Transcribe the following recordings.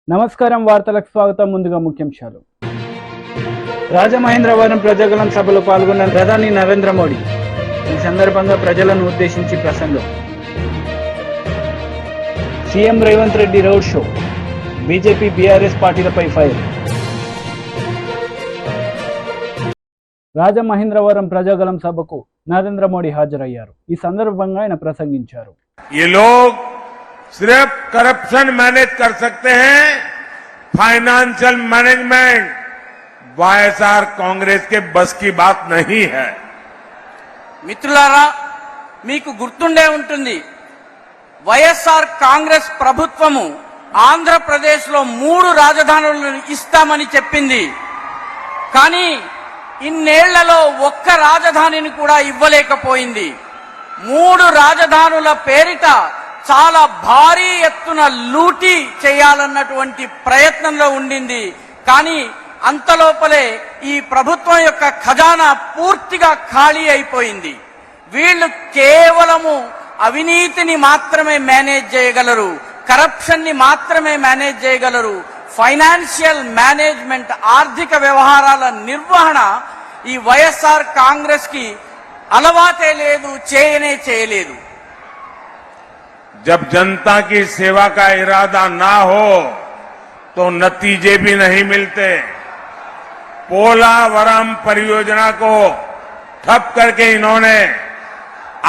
నమస్కారం వార్తలకు స్వాగతం. ముందుగా ముఖ్యాంశాలు. రాజమహేంద్రవరం ప్రజాగలం సభలో పాల్గొన్న ప్రధాని నరేంద్ర మోడీ. ఈ సందర్భంగా ప్రజలను ఉద్దేశించి ప్రసంగం. CM Revanth Reddy road show. BJP BRS పార్టీలపై ఫైర్. రాజమహేంద్రవరం ప్రజాగలం సభకు నరేంద్ర మోడీ హాజరయ్యారు. ఈ సందర్భంగా ఆయన ప్రసంగించారు. सिर्फ करप्शन मैनेज कर सकते हैं, फाइनेंशियल मैनेजमेंट वाईएसआर कांग्रेस के बस की बात नहीं है. మిత్రులారా, మీకు గుర్తుండే ఉంటుంది, వైఎస్ఆర్ కాంగ్రెస్ ప్రభుత్వము ఆంధ్రప్రదేశ్ లో 3 రాజధానులను ఇస్తామని చెప్పింది. కానీ ఇన్నేళ్లలో ఒక్క రాజధానిని కూడా ఇవ్వలేకపోయింది. 3 రాజధానుల పేరిట చాలా భారీ ఎత్తున లూటీ చేయాలన్నటువంటి ప్రయత్నంలో ఉండింది. కానీ అంతలోపలే ఈ ప్రభుత్వం యొక్క ఖజానా పూర్తిగా ఖాళీ అయిపోయింది. వీళ్ళు కేవలము అవినీతిని మాత్రమే మేనేజ్ చేయగలరు, కరప్షన్ ని మాత్రమే మేనేజ్ చేయగలరు. ఫైనాన్షియల్ మేనేజ్మెంట్, ఆర్థిక వ్యవహారాల నిర్వహణ ఈ వైఎస్ఆర్ కాంగ్రెస్ కి అలవాటే లేదు, చేయలేదు. जब जनता की सेवा का इरादा ना हो तो नतीजे भी नहीं मिलते. पोलावरम परियोजना को ठप करके इन्होंने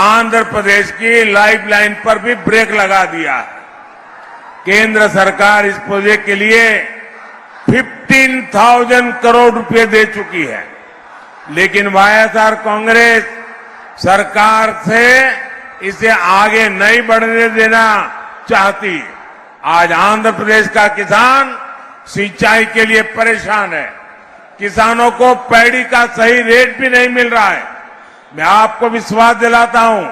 आंध्र प्रदेश की लाइफलाइन पर भी ब्रेक लगा दिया. केंद्र सरकार इस प्रोजेक्ट के लिए 15,000 करोड़ रुपए दे चुकी है, लेकिन वाईएसआर कांग्रेस सरकार से इसे आगे नहीं बढ़ने देना चाहती. आज आंध्र प्रदेश का किसान सिंचाई के लिए परेशान है. किसानों को पैडी का सही रेट भी नहीं मिल रहा है. मैं आपको विश्वास दिलाता हूं,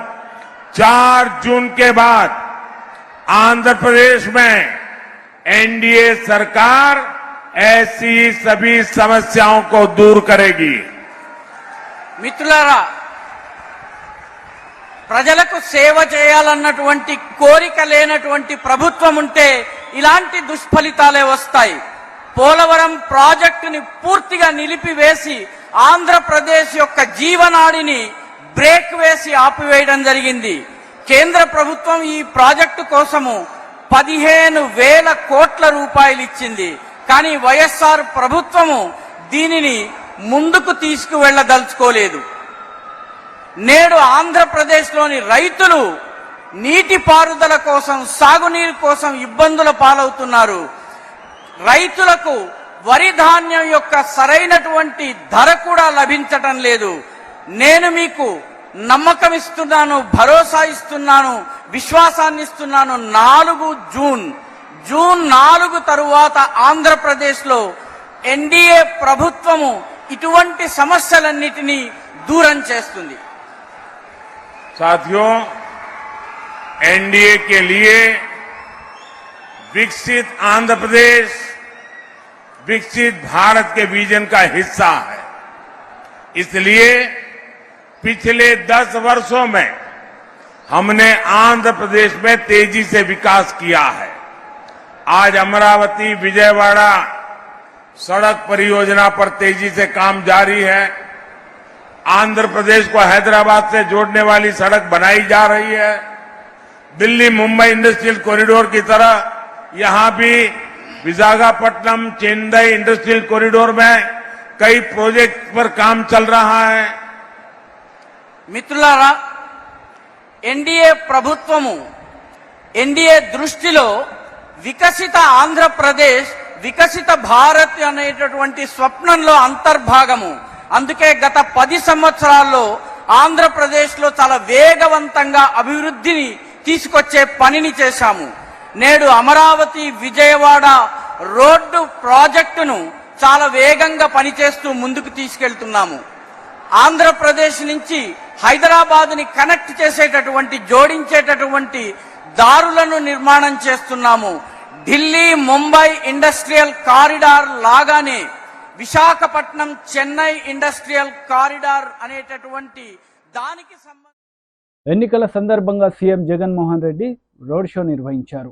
4 जून के बाद आंध्र प्रदेश में एनडीए सरकार ऐसी सभी समस्याओं को दूर करेगी. మిత్రులారా, ప్రజలకు సేవ చేయాలన్నటువంటి కోరిక లేనటువంటి ప్రభుత్వం ఉంటే ఇలాంటి దుష్ఫలితాలే వస్తాయి. పోలవరం ప్రాజెక్టుని పూర్తిగా నిలిపివేసి ఆంధ్రప్రదేశ్ యొక్క జీవనాడిని బ్రేక్ వేసి ఆపివేయడం జరిగింది. కేంద్ర ప్రభుత్వం ఈ ప్రాజెక్టు కోసము 15,000 కోట్ల రూపాయలు ఇచ్చింది. కానీ వైఎస్ఆర్ ప్రభుత్వము దీనిని ముందుకు తీసుకువెళ్లదలుచుకోలేదు. నేడు ఆంధ్రప్రదేశ్లోని రైతులు నీటిపారుదల కోసం, సాగునీరు కోసం ఇబ్బందుల పాలవుతున్నారు. రైతులకు వరి ధాన్యం యొక్క సరైనటువంటి ధర కూడా లభించటం లేదు. నేను మీకు నమ్మకం ఇస్తున్నాను, భరోసా ఇస్తున్నాను, విశ్వాసాన్ని ఇస్తున్నాను. 4 జూన్ 4 తరువాత ఆంధ్రప్రదేశ్లో ఎన్డీఏ ప్రభుత్వము ఇటువంటి సమస్యలన్నిటినీ దూరం చేస్తుంది. साथियों, एनडीए के लिए विकसित आंध्र प्रदेश विकसित भारत के विजन का हिस्सा है. इसलिए पिछले 10 वर्षों में हमने आंध्र प्रदेश में तेजी से विकास किया है. आज अमरावती विजयवाड़ा सड़क परियोजना पर तेजी से काम जारी है. आंध्र प्रदेश को हैदराबाद से जोड़ने वाली सड़क बनाई जा रही है. दिल्ली मुंबई इंडस्ट्रियल कॉरिडोर की तरह यहां भी विशाखापट्टनम चेन्नई इंडस्ट्रियल कॉरिडोर में कई प्रोजेक्ट पर काम चल रहा है. మిత్రులారా, ఎన్డీఏ ప్రభుత్వము, ఎన్డీఏ దృష్టిలో వికసిత ఆంధ్రప్రదేశ్, వికసిత భారత్ అనేటటువంటి స్వప్నంలో అంతర్భాగము. అందుకే గత 10 సంవత్సరాల్లో ఆంధ్రప్రదేశ్లో చాలా వేగవంతంగా అభివృద్ధిని తీసుకొచ్చే పనిని చేశాము. నేడు అమరావతి విజయవాడ రోడ్డు ప్రాజెక్టును చాలా వేగంగా పనిచేస్తూ ముందుకు తీసుకెళ్తున్నాము. ఆంధ్రప్రదేశ్ నుంచి హైదరాబాద్ని కనెక్ట్ చేసేటటువంటి, జోడించేటటువంటి దారులను నిర్మాణం చేస్తున్నాము. ఢిల్లీ ముంబై ఇండస్ట్రియల్ కారిడార్ లాగానే విశాఖపట్నం చెన్నై ఇండస్ట్రియల్ కారిడార్ అనేటటువంటి దానికి ఎన్నికల సందర్భంగా CM Jaganmohan Reddy road show నిర్వహించారు.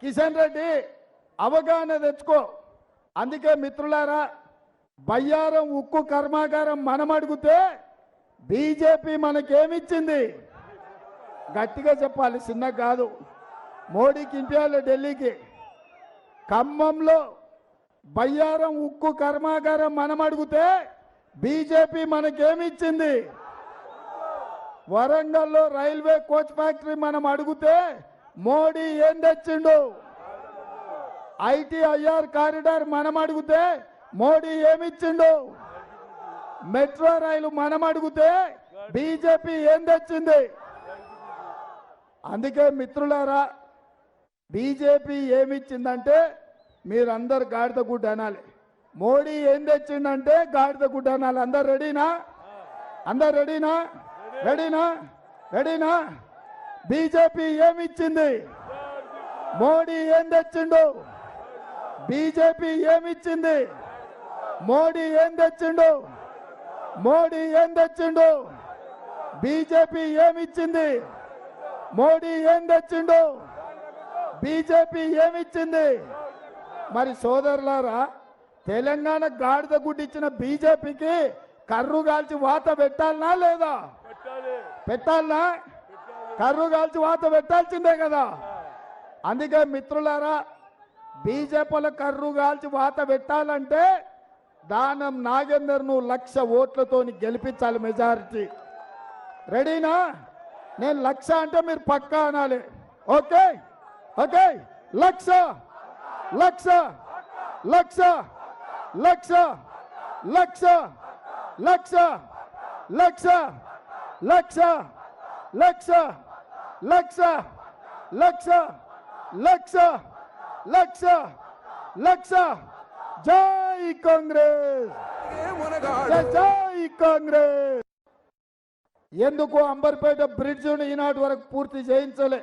కిషన్ రెడ్డి అవగాహన తెచ్చుకో. అందుకే మిత్రులారా, బయ్యారం ఉక్కు కర్మాగారం మనం అడిగితే బీజేపీ మనకేమిచ్చింది? గట్టిగా చెప్పాలి, చిన్న కాదు. మోడీకి ఇంటియాలి ఢిల్లీకి. ఖమ్మంలో బయ్యారం ఉక్కు కర్మాగారం మనం అడిగితే బీజేపీ మనకేమిచ్చింది? వరంగల్లో రైల్వే కోచ్ ఫ్యాక్టరీ మనం అడిగితే మోడీ ఏం తెచ్చిండు? ఐటీఐఆర్ కారిడార్ మనం అడిగితే మోడీ ఏమిచ్చిండు? మెట్రో రైలు మనం అడిగితే బీజేపీ ఏం తెచ్చింది? అందుకే మిత్రులారా, బీజేపీ ఏమిచ్చిందంటే మీరందరు గాడిద గుడ్డ అనాలి. మోడీ ఏం తెచ్చిందంటే గాడిద గుడ్డ అనాలి. అందరు రెడీనా? అందరు రెడీనా? రెడీనా? రెడీనా? బీజేపీ ఏమిచ్చింది? మోడీ ఏం తెచ్చిండు? బీజేపీ ఏమిచ్చింది? మోడీ ఏం తెచ్చిండు? మోడీ ఏం తెచ్చిండు? బీజేపీ ఏమిచ్చింది? మోడీ ఏం తెచ్చిండు? బీజేపీ ఏమిచ్చింది? మరి సోదరులారా, తెలంగాణ గాడిద గుడ్డిచ్చిన బీజేపీకి కర్రు కాల్చి వాత పెట్టాలనా లేదా? పెట్టాలనా? కర్రు కాల్చి వాత పెట్టాల్సిందే కదా. అందుకే మిత్రులారా, బీజేపీల కర్రు కాల్చి వాత పెట్టాలంటే దానం నాగేందర్ను 1,00,000 ఓట్లతో గెలిపించాలి, మెజారిటీ. రెడీనా? నేను 1,00,000 అంటే మీరు పక్కా అనాలి. Okay okay, 1,00,000 1,00,000 1,00,000 1,00,000 1,00,000 1,00,000 1,00,000 1,00,000 1,00,000 1,00,000 1,00,000 1,00,000 1,00,000 1,00,000. జై కాంగ్రెస్, జై కాంగ్రెస్. ఎందుకు అంబర్పేట బ్రిడ్జిని ఈనాటి వరకు పూర్తి చేయించలే?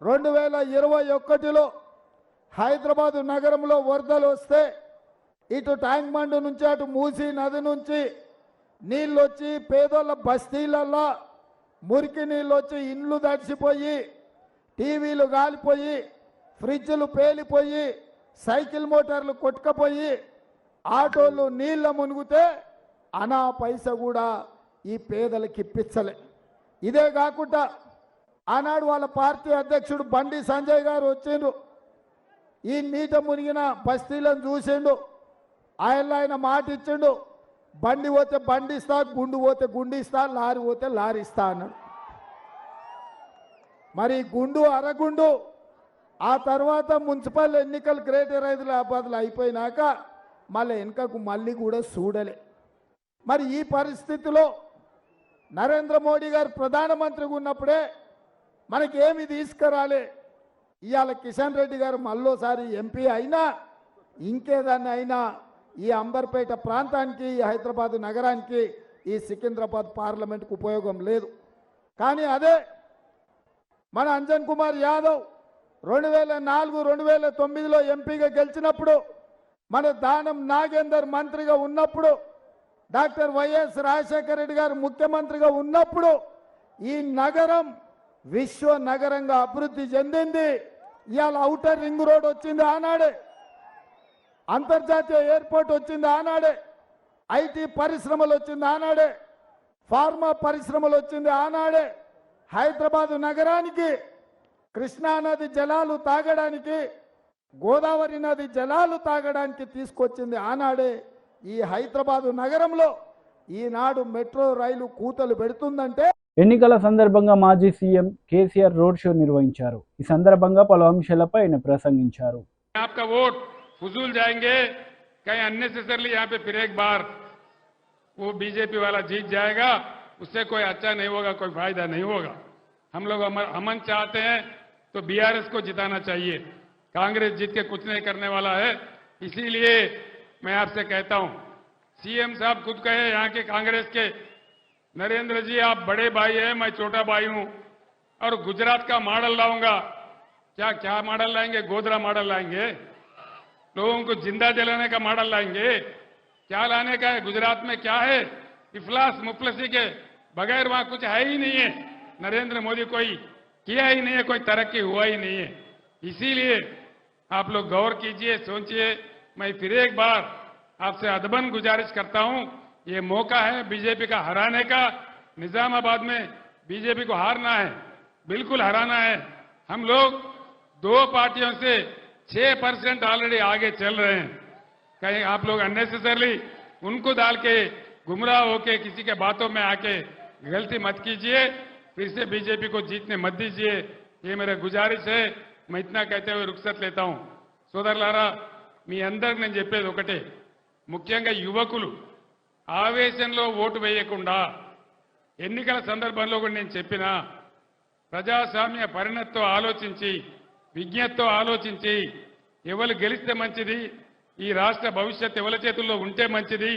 2021లో హైదరాబాదు నగరంలో వరదలు వస్తే ఇటు ట్యాంక్ బండ్ నుంచి అటు మూసీ నది నుంచి నీళ్ళు వచ్చి పేదోళ్ళ బస్తీలల్లో మురికి నీళ్ళు వచ్చి ఇండ్లు తడిసిపోయి, టీవీలు గాలిపోయి, ఫ్రిడ్జ్లు పేలిపోయి, సైకిల్ మోటార్లు కొట్టుకపోయి, ఆటోలు నీళ్ళ మునిగితే అనా పైస కూడా ఈ పేదలకు ఇప్పించలే. ఇదే కాకుండా ఆనాడు వాళ్ళ పార్టీ అధ్యక్షుడు బండి సంజయ్ గారు వచ్చిండు. ఈ నీట మునిగిన బస్తీలను చూసిండు. ఆయన మాట ఇచ్చిండు, బండి పోతే బండి ఇస్తా, గుండు పోతే గుండు ఇస్తా, లారీ పోతే లారీ ఇస్తా అన్నాడు. మరి గుండు అరగుండు ఆ తర్వాత మున్సిపల్ ఎన్నికలు గ్రేటర్ హైదరాబాద్లో అయిపోయినాక మళ్ళీ వెనుకకు మళ్ళీ కూడా చూడలే. మరి ఈ పరిస్థితిలో నరేంద్ర మోడీ గారు ప్రధానమంత్రిగా ఉన్నప్పుడే మనకి ఏమి తీసుకురాలే? ఇవాళ కిషన్ రెడ్డి గారు మళ్ళోసారి ఎంపీ అయినా ఇంకేదాన్ని అయినా ఈ అంబర్పేట ప్రాంతానికి, ఈ హైదరాబాద్ నగరానికి, ఈ సికింద్రాబాద్ పార్లమెంట్కు ఉపయోగం లేదు. కానీ అదే మన అంజన్ కుమార్ యాదవ్ 2004, 2009లో ఎంపీగా గెలిచినప్పుడు, మన దానం నాగేందర్ మంత్రిగా ఉన్నప్పుడు, డాక్టర్ వైఎస్ రాజశేఖర రెడ్డి గారు ముఖ్యమంత్రిగా ఉన్నప్పుడు ఈ నగరం విశ్వ నగరంగా అభివృద్ధి చెందింది. ఇవాళ ఔటర్ రింగ్ రోడ్ వచ్చింది ఆనాడే, అంతర్జాతీయ ఎయిర్పోర్ట్ వచ్చింది ఆనాడే, ఐటీ పరిశ్రమలు వచ్చింది ఆనాడే, ఫార్మా పరిశ్రమలు వచ్చింది ఆనాడే. హైదరాబాదు నగరానికి కృష్ణానది జలాలు తాగడానికి, గోదావరి నది జలాలు తాగడానికి తీసుకొచ్చింది ఆనాడే. ఈ హైదరాబాదు నగరంలో ఈనాడు మెట్రో రైలు కూతలు పెడుతుందంటే ఎన్నికల సందర్భంగా మాజీ సీఎం కేసీఆర్ రోడ్ షో నిర్వహించారు. ఈ సందర్భంగా పలు అంశాలపై ఆయన ప్రసంగించారు. आपका वोट फजूल जाएंगे, कहीं अननेसेसरली यहाँ पे फिर एक बार वो बीजेपी वाला जीत जाएगा, उससे कोई अच्छा नहीं होगा, कोई फायदा नहीं होगा. हम लोग अमन चाहते हैं तो बीआरएस को जिताना चाहिए. कांग्रेस जीत के कुछ नहीं करने वाला है. इसीलिए मैं आपसे कहता हूं, सीएम साहब खुद कहे यहाँ के कांग्रेस के, नरेंद्र जी आप बड़े भाई हैं, मैं छोटा भाई हूं और गुजरात का मॉडल लाऊंगा. क्या क्या मॉडल लाएंगे? गोधरा मॉडल लाएंगे? लोगों को जिंदा जलाने का मॉडल लाएंगे? क्या लाने का है? गुजरात में क्या है? इफलास मुफलसी के बगैर वहां कुछ है ही नहीं है. नरेंद्र मोदी कोई किया ही नहीं है, कोई तरक्की हुआ ही नहीं है. इसीलिए आप लोग गौर कीजिए, सोचिए। मैं फिर एक बार आपसे अदबन गुजारिश करता हूं, ये मौका है बीजेपी का हराने का। निजामाबाद में बीजेपी को हारना है, बिल्कुल हराना है। हम लोग दो पार्टियों से 6% ऑलरेडी आगे चल रहे हैं। कहीं आप लोग अननेसेसरली उनको डाल के गुमराह होके किसी के बातों में आके गलती मत कीजिए, फिर से बीजेपी को जीतने मत दीजिए, ये मेरा गुजारिश है। मैं इतना कहते हुए रुखसत लेता हूं। సోదరులారా, మీ అందరికి నేను చెప్పేది ఒకటే, ముఖ్యంగా యువకులు ఆవేశంలో ఓటు వేయకుండా ఎన్నికల సందర్భంలో కూడా నేను చెప్పిన ప్రజాస్వామ్య పరిణతితో ఆలోచించి విజ్ఞతతో ఆలోచించి ఎవరు గెలిస్తే మంచిది, ఈ రాష్ట్ర భవిష్యత్తు ఎవరి చేతుల్లో ఉంటే మంచిది,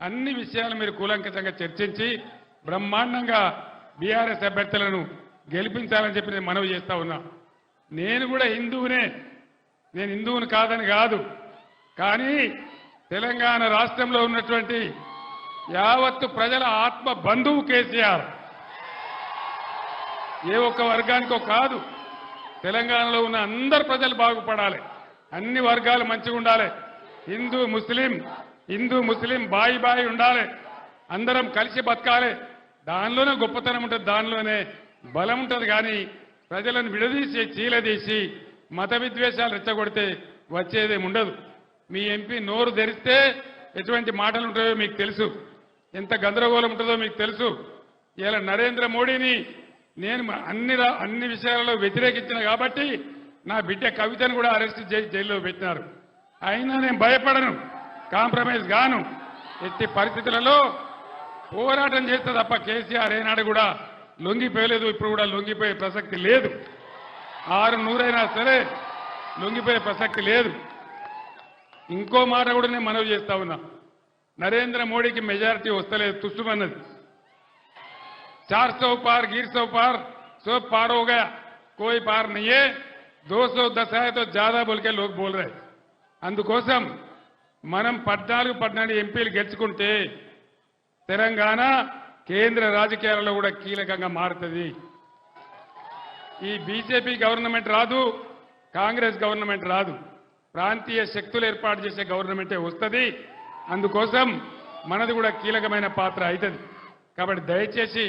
అన్ని విషయాలు మీరు కూలంకషంగా చర్చించి బ్రహ్మాండంగా బీఆర్ఎస్ అభ్యర్థులను గెలిపించాలని చెప్పి నేను మనవి చేస్తా ఉన్నా. నేను కూడా హిందువునే, నేను హిందువుని కాదని కాదు, కానీ తెలంగాణ రాష్ట్రంలో ఉన్నటువంటి యావత్తు ప్రజల ఆత్మ బంధువు కేసీఆర్. ఏ ఒక్క వర్గానికో కాదు, తెలంగాణలో ఉన్న అందరు ప్రజలు బాగుపడాలి, అన్ని వర్గాలు మంచిగా ఉండాలి. హిందూ ముస్లిం బాయి బాయి ఉండాలి, అందరం కలిసి బతకాలి. దానిలోనే గొప్పతనం ఉంటుంది, దానిలోనే బలం ఉంటుంది. కానీ ప్రజలను విడదీసి చీలదీసి మత విద్వేషాలు రెచ్చగొడితే వచ్చేదేం ఉండదు. మీ ఎంపీ నోరు తెరిస్తే ఎటువంటి మాటలు ఉంటాయో మీకు తెలుసు, ఎంత గందరగోళం ఉంటుందో మీకు తెలుసు. ఇలా నరేంద్ర మోడీని నేను అన్ని విషయాలలో వ్యతిరేకించిన కాబట్టి నా బిడ్డ కవితను కూడా అరెస్ట్ చేసి జైల్లో పెట్టినారు. అయినా నేను భయపడను, కాంప్రమైజ్ గాను. ఎట్టి పరిస్థితులలో పోరాటం చేస్తే తప్ప కేసీఆర్ ఏనాడు కూడా లొంగిపోయలేదు, ఇప్పుడు కూడా లొంగిపోయే ప్రసక్తి లేదు. 600 సరే లొంగిపోయే ప్రసక్తి లేదు. ఇంకో మాట కూడా నేను మనవి చేస్తా ఉన్నా, నరేంద్ర మోడీకి మెజారిటీ వస్తలేదు, తుస్సుమన్నది. 400 पार, 100 पार, 100 पार हो गया, कोई पार नहीं है. 210 है तो ज्यादा बोल के लोग बोल रहे. అందుకోసం మనం 14 ఎంపీలు గెలుచుకుంటే తెలంగాణ కేంద్ర రాజకీయాలలో కూడా కీలకంగా మారుతుంది. ఈ బీజేపీ గవర్నమెంట్ రాదు, కాంగ్రెస్ గవర్నమెంట్ రాదు, ప్రాంతీయ శక్తులు ఏర్పాటు చేసే గవర్నమెంటే వస్తుంది. అందుకోసం మనది కూడా కీలకమైన పాత్ర అవుతుంది. కాబట్టి దయచేసి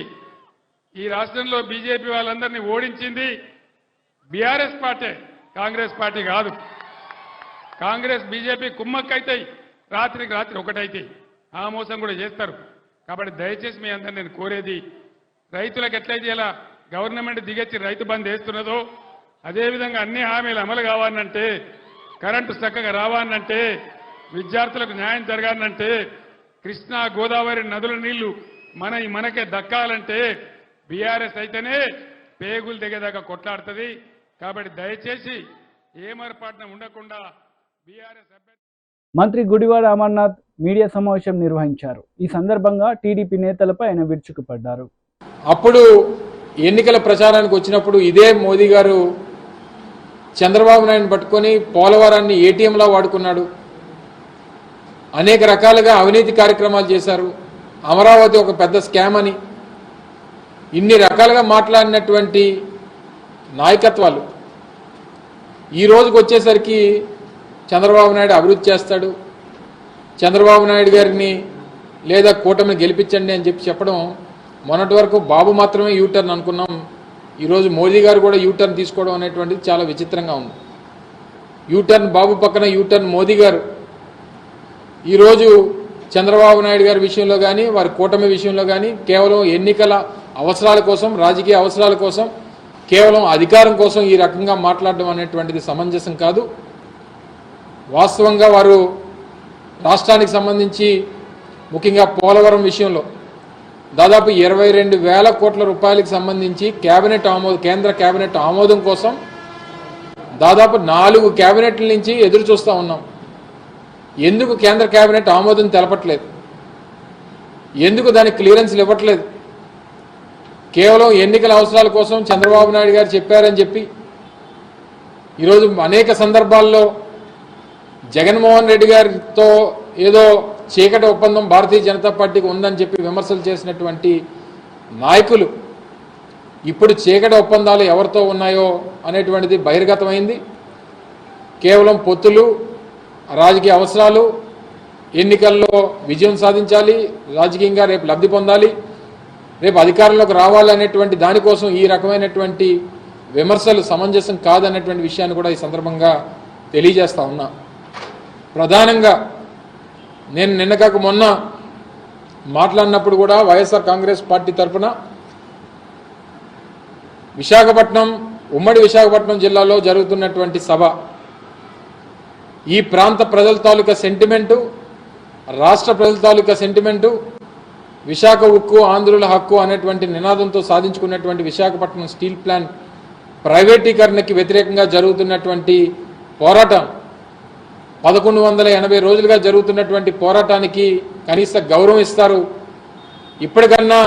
ఈ రాష్ట్రంలో బీజేపీ వాళ్ళందరినీ ఓడించింది బీఆర్ఎస్ పార్టీ, కాంగ్రెస్ పార్టీ కాదు. కాంగ్రెస్ బీజేపీ కుమ్మక్కైతాయి, రాత్రికి రాత్రి ఒకటైతాయి, ఆ మోసం కూడా చేస్తారు. కాబట్టి దయచేసి మీ అందరిని నేను కోరేది, రైతులకు ఎట్లయితే ఇలా గవర్నమెంట్ దిగొచ్చి రైతు బంద్ వేస్తున్నదో అదేవిధంగా అన్ని హామీలు అమలు కావాలంటే, కరెంటు చక్కగా రావాలంటే, విద్యార్థులకు న్యాయం జరగాలంటే, కృష్ణా గోదావరి నదుల నీళ్లు మనకే దక్కాలంటే బీఆర్ఎస్ అయితేనే పేగులు దిగేదాకా కొట్లాడుతుంది. కాబట్టి దయచేసి ఏమరపాటున ఉండకుండా బీఆర్ఎస్ అభ్యర్థి. మంత్రి గుడివాడ అమర్నాథ్ మీడియా సమావేశం నిర్వహించారు. ఈ సందర్భంగా టీడీపీ నేతలపై ఆయన విరుచుకుపడ్డారు. అప్పుడు ఎన్నికల ప్రచారానికి వచ్చినప్పుడు ఇదే మోదీ గారు చంద్రబాబు నాయుడుని పట్టుకొని పోలవరాన్ని ఏటీఎంలా వాడుకున్నాడు, అనేక రకాలుగా అవినీతి కార్యక్రమాలు చేశారు, అమరావతి ఒక పెద్ద స్కామ్ అని ఇన్ని రకాలుగా మాట్లాడినటువంటి నాయకత్వాలు ఈ రోజుకి వచ్చేసరికి చంద్రబాబు నాయుడు అభివృద్ధి చేస్తాడు, చంద్రబాబు నాయుడు గారిని లేదా కూటమిని గెలిపించండి అని చెప్పడం, మొన్నటి వరకు బాబు మాత్రమే యూటర్న్ అనుకున్నాం, ఈరోజు మోదీ గారు కూడా యూటర్న్ తీసుకోవడం అనేటువంటిది చాలా విచిత్రంగా ఉంది. యూటర్న్ బాబు పక్కన యూటర్న్ మోదీ గారు ఈరోజు చంద్రబాబు నాయుడు గారి విషయంలో కానీ వారి కూటమి విషయంలో కానీ కేవలం ఎన్నికల అవసరాల కోసం, రాజకీయ అవసరాల కోసం, కేవలం అధికారం కోసం ఈ రకంగా మాట్లాడడం అనేటువంటిది సమంజసం కాదు. వాస్తవంగా వారు రాష్ట్రానికి సంబంధించి ముఖ్యంగా పోలవరం విషయంలో దాదాపు 22,000 కోట్ల రూపాయలకు సంబంధించి కేంద్ర కేబినెట్ ఆమోదం కోసం దాదాపు 4 కేబినెట్ల నుంచి ఎదురు చూస్తూ ఉన్నాం. ఎందుకు కేంద్ర కేబినెట్ ఆమోదం తెలపట్లేదు, ఎందుకు దానికి క్లియరెన్స్లు ఇవ్వట్లేదు? కేవలం ఎన్నికల అవసరాల కోసం చంద్రబాబు నాయుడు గారు చెప్పారని చెప్పి ఈరోజు అనేక సందర్భాల్లో జగన్మోహన్ రెడ్డి గారితో ఏదో చీకటి ఒప్పందం భారతీయ జనతా పార్టీకి ఉందని చెప్పి విమర్శలు చేసినటువంటి నాయకులు ఇప్పుడు చీకటి ఒప్పందాలు ఎవరితో ఉన్నాయో అనేటువంటిది బహిర్గతమైంది. కేవలం పొత్తులు, రాజకీయ అవసరాలు, ఎన్నికల్లో విజయం సాధించాలి, రాజకీయంగా రేపు లబ్ధి పొందాలి, రేపు అధికారంలోకి రావాలి అనేటువంటి దానికోసం ఈ రకమైనటువంటి విమర్శలు సమంజసం కాదనేటువంటి విషయాన్ని కూడా ఈ సందర్భంగా తెలియజేస్తా ఉన్నా. ప్రధానంగా నేను నిన్న కాక మొన్న మాట్లాడినప్పుడు కూడా వైఎస్ఆర్ కాంగ్రెస్ పార్టీ తరఫున విశాఖపట్నం, ఉమ్మడి విశాఖపట్నం జిల్లాలో జరుగుతున్నటువంటి సభ ఈ ప్రాంత ప్రజల తాలూకా సెంటిమెంటు, రాష్ట్ర ప్రజల తాలూకా సెంటిమెంటు, విశాఖ ఉక్కు ఆంధ్రుల హక్కు అనేటువంటి నినాదంతో సాధించుకున్నటువంటి విశాఖపట్నం స్టీల్ ప్లాంట్ ప్రైవేటీకరణకి వ్యతిరేకంగా జరుగుతున్నటువంటి పోరాటం 1180 రోజులుగా జరుగుతున్నటువంటి పోరాటానికి కనీస గౌరవం ఇస్తారు. ఇప్పటికన్నా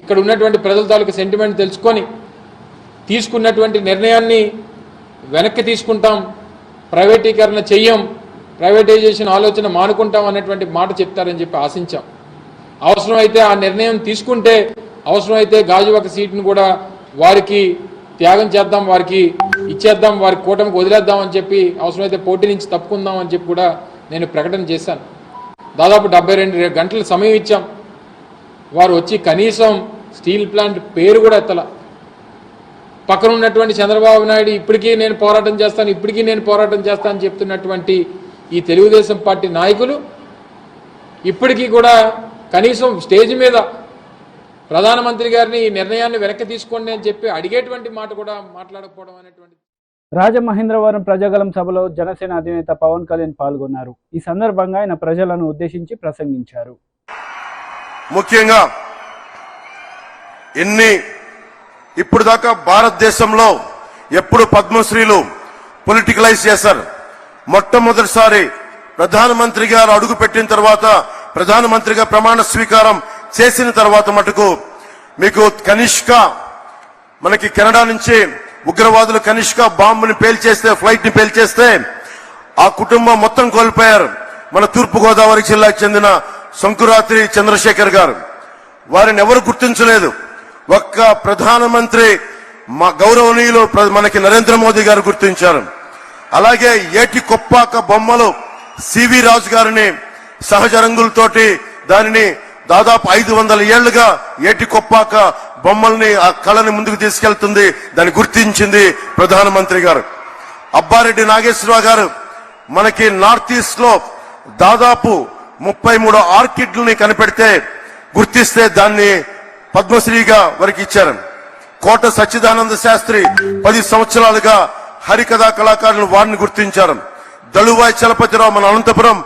ఇక్కడ ఉన్నటువంటి ప్రజల తాలూకా సెంటిమెంట్ తెలుసుకొని తీసుకున్నటువంటి నిర్ణయాన్ని వెనక్కి తీసుకుంటాం, ప్రైవేటీకరణ చెయ్యం, ప్రైవేటైజేషన్ ఆలోచన మానుకుంటాం అన్నటువంటి మాట చెప్తారని చెప్పి ఆశించాం. అవసరమైతే ఆ నిర్ణయం తీసుకుంటే అవసరమైతే గాజువాక సీటును కూడా వారికి త్యాగం చేద్దాం, వారికి ఇచ్చేద్దాం, వారి కూటమికి వదిలేద్దాం అని చెప్పి, అవసరమైతే పోటీ నుంచి తప్పుకుందాం అని చెప్పి కూడా నేను ప్రకటన చేశాను. దాదాపు 72 గంటల సమయం ఇచ్చాం. వారు వచ్చి కనీసం స్టీల్ ప్లాంట్ పేరు కూడా ఎత్తల. పక్కన ఉన్నటువంటి చంద్రబాబు నాయుడు ఇప్పటికీ నేను పోరాటం చేస్తాను, ఇప్పటికీ నేను పోరాటం చేస్తాను చెప్తున్నటువంటి ఈ తెలుగుదేశం పార్టీ నాయకులు ఇప్పటికీ కూడా కనీసం స్టేజ్ మీద ప్రధానమంత్రి గారిని ఈ నిర్ణయాన్ని వెనక్కి తీసుకోండి అని చెప్పి అడిగేటువంటి మాట కూడా మాట్లాడకపోవడం అనేటువంటి. రాజమహేంద్రవరం ప్రజాగలం సభలో జనసేన అధినేత పవన్ కళ్యాణ్ పాల్గొన్నారు. ఈ సందర్భంగా ఆయన ప్రజలను ఉద్దేశించి ప్రసంగించారు. ముఖ్యంగా ఇప్పుడు దాకా భారతదేశంలో ఎప్పుడు పద్మశ్రీలు పొలిటికలైజ్ చేశారు. మొట్టమొదటిసారి ప్రధానమంత్రి గారు అడుగు పెట్టిన తర్వాత, ప్రధానమంత్రిగా ప్రమాణ స్వీకారం చేసిన తర్వాత మటుకు మీకు కనిష్క, మనకి కెనడా నుంచి ఉగ్రవాదులు కనిష్క బాంబుని పేల్చేస్తే, ఫ్లైట్ ని పేల్చేస్తే ఆ కుటుంబం మొత్తం కోల్పోయారు. మన తూర్పుగోదావరి జిల్లాకు చెందిన శంకురాత్రి చంద్రశేఖర్ గారు. వారిని ఎవరు గుర్తించలేదు. ఒక్క ప్రధానమంత్రి మా గౌరవనీయులు మనకి నరేంద్ర మోదీ గారు గుర్తించారు. అలాగే ఏటి కొప్పాక బొమ్మలు సివి రాజు గారిని సహజ రంగులతోటి దానిని దాదాపు 500 ఏళ్లుగా ఏటి కొప్పాక బొమ్మల్ని, ఆ కళని ముందుకు తీసుకెళ్తుంది, దాన్ని గుర్తించింది ప్రధానమంత్రి గారు. అబ్బారెడ్డి నాగేశ్వరరావు గారు మనకి నార్త్ ఈస్ట్ లో దాదాపు 33 ఆర్కిడ్లని కనిపెడితే గుర్తిస్తే దాన్ని పద్మశ్రీగా వారికి ఇచ్చారు. కోట సచ్చిదానంద శాస్త్రి 10 సంవత్సరాలుగా హరికథా కళాకారులు వారిని గుర్తించారు. దళువాయి చలపతిరావు మన అనంతపురం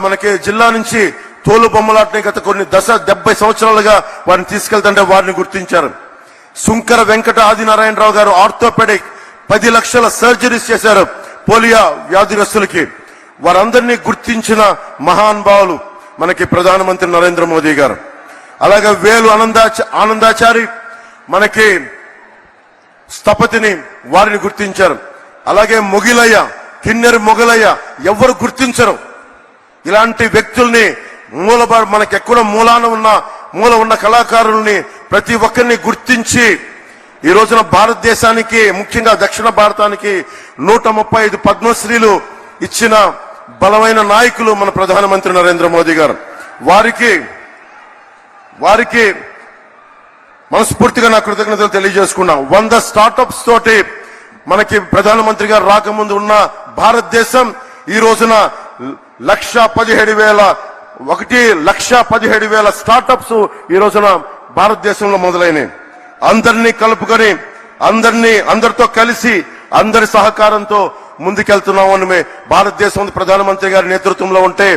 మనకి జిల్లా నుంచి తోలు బొమ్మలాటని గత కొన్ని 70 సంవత్సరాలుగా వారిని తీసుకెళ్తుంటే వారిని గుర్తించారు. సుంకర వెంకట ఆదినారాయణరావు గారు ఆర్థోపెడిక్ 10 లక్షల సర్జరీస్ చేశారు పోలియో వ్యాధిగ్రస్తులకి. వారందరినీ గుర్తించిన మహానుభావులు మనకి ప్రధానమంత్రి నరేంద్ర మోదీ గారు. అలాగే వేలు ఆనందాచారి మనకి స్థపతిని, వారిని గుర్తించారు. అలాగే మొగిలయ్య, కిన్నెర మొగలయ్య ఎవరు గుర్తించరు. ఇలాంటి వ్యక్తుల్ని మనకెక్కడ మూల ఉన్న కళాకారుల్ని ప్రతి ఒక్కరిని గుర్తించి ఈ రోజున భారతదేశానికి, ముఖ్యంగా దక్షిణ భారతానికి 135 పద్మశ్రీలు ఇచ్చిన బలమైన నాయకులు మన ప్రధానమంత్రి నరేంద్ర మోదీ గారు. వారికి మనస్ఫూర్తిగా నా కృతజ్ఞతలు తెలియజేసుకున్నాం. 100 స్టార్టప్స్ తోటి మనకి ప్రధానమంత్రి గారు రాకముందు ఉన్న భారతదేశం ఈ రోజున 1,17,000 స్టార్టప్స్ ఈ రోజున భారతదేశంలో మొదలైనవి. అందరినీ కలుపుకొని, అందరితో కలిసి, అందరి సహకారంతో ముందుకెళ్తున్నామని భారతదేశం ప్రధానమంత్రి గారి నేతృత్వంలో ఉంటే,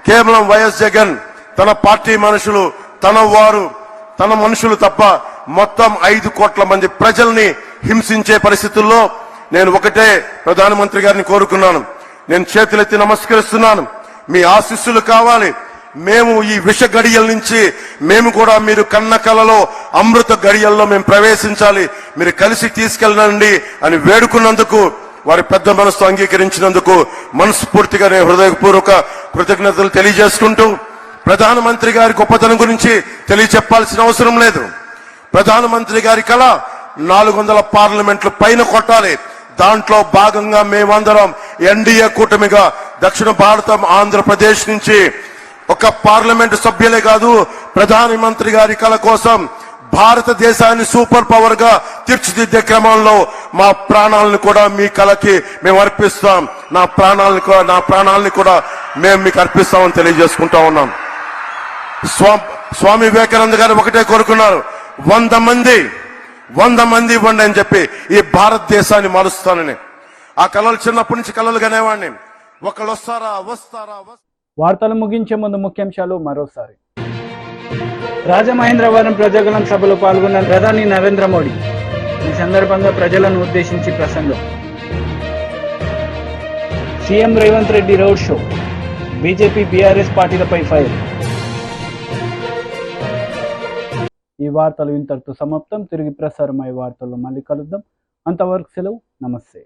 కేవలం వైఎస్ జగన్ తన పార్టీ మనుషులు, తన మనుషులు తప్ప మొత్తం 5 కోట్ల మంది ప్రజల్ని హింసించే పరిస్థితుల్లో నేను ఒకటే ప్రధానమంత్రి గారిని కోరుకున్నాను. నేను చేతులెత్తి నమస్కరిస్తున్నాను. మీ ఆశీస్సులు కావాలి. మేము ఈ విష గడియల నుంచి మేము కూడా మీరు కన్న కలలో అమృత గడియల్లో మేము ప్రవేశించాలి, మీరు కలిసి తీసుకెళ్ళండి అని వేడుకున్నందుకు, వారి పెద్ద మనసుతో అంగీకరించినందుకు మనస్ఫూర్తిగా నేను హృదయపూర్వక కృతజ్ఞతలు తెలియజేసుకుంటూ, ప్రధానమంత్రి గారి గొప్పతనం గురించి తెలియచెప్పాల్సిన అవసరం లేదు. ప్రధానమంత్రి గారి కళ 400 పార్లమెంట్లు పైన కొట్టాలి. దాంట్లో భాగంగా మేమందరం ఎన్డీఏ కూటమిగా దక్షిణ భారతం ఆంధ్రప్రదేశ్ నుంచి ఒక పార్లమెంటు సభ్యులే కాదు, ప్రధానమంత్రి గారి కల కోసం భారతదేశాన్ని సూపర్ పవర్ గా తీర్చిదిద్దే క్రమంలో మా ప్రాణాలను కూడా మీ కలకి మేము అర్పిస్తాం. నా ప్రాణాలని కూడా మేము మీకు అర్పిస్తామని తెలియజేసుకుంటా ఉన్నాం. స్వామి వివేకానంద గారు ఒకటే కోరుకున్నారు, 100 మంది ఇవ్వండి అని చెప్పి ఈ భారతదేశాన్ని మారుస్తానని. ఆ కళలు చిన్నప్పటి నుంచి కళలు కనేవాడిని. ఒకళ్ళు వస్తారా. వార్తలు ముగించే ముందు ముఖ్యాంశాలు మరోసారి. రాజమహేంద్రవరం ప్రజాగలం సభలో పాల్గొన్న ప్రధాని నరేంద్ర మోడీ. ఈ సందర్భంగా ప్రజలను ఉద్దేశించి ప్రసంగం. CM Revanth Reddy road show. BJP BRS పార్టీలపై ఫైర్. ఈ వార్తలు ఇంతటితో సమాప్తం. తిరిగి ప్రసారమయ్యే వార్తల్లో మళ్ళీ కలుద్దాం. అంతవరకు సెలవు. నమస్తే.